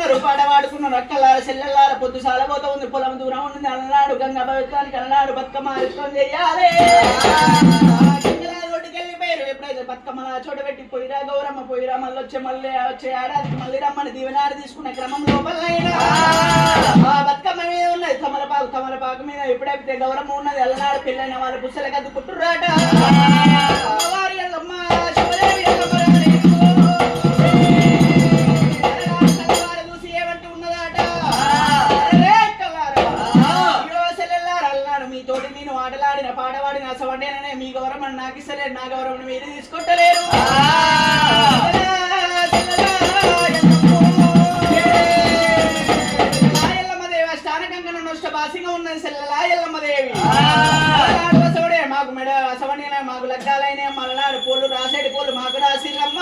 ఆడుకున్నారు పాట వాడుకున్నారు అక్కలార చెల్లెల్లార పొద్దు సాలబోతా ఉంది పొలం దూరం ఉంది అలనాడు గంగ భవిత్వానికి అలనాడు బతుకమ్మ ఆడుతం చెయ్యాలి వెళ్ళిపోయారు ఎప్పుడైతే బతుకమ్మ చోట పెట్టి పోయిరా గౌరమ్మ పోయిరా మళ్ళీ వచ్చే ఏడాదికి మళ్ళీ రమ్మని దీవెనారు తీసుకున్న క్రమం లోపలైనా బతుకమ్మ మీద ఉన్నది తమలపాకు మీద ఎప్పుడైతే గౌరమ్మ ఉన్నది అలనాడు పెళ్ళైన వాళ్ళు పుస్తలకు అద్దుకుంటురాట అమ్మవారి అల్లమ్మ శివదేవి చూసి ఏమంటూ ఉన్నదాట అలనాడు మీతోటి నేను ఆటలాడిన పాటవాడిన అసవండేననే మీ గౌరమ్మ నాకు ఇస్తలేరు నా గౌరవం మీరు తీసుకుంటలేరు ఉన్నది సెల్లలా ఎల్లమ్మదేవి అసవడే మాకు మెడ అసవడే మాకు లగ్గాలైన మలనాడు పోలు రాసేటి పోలు మాకు రాసిల్లమ్మ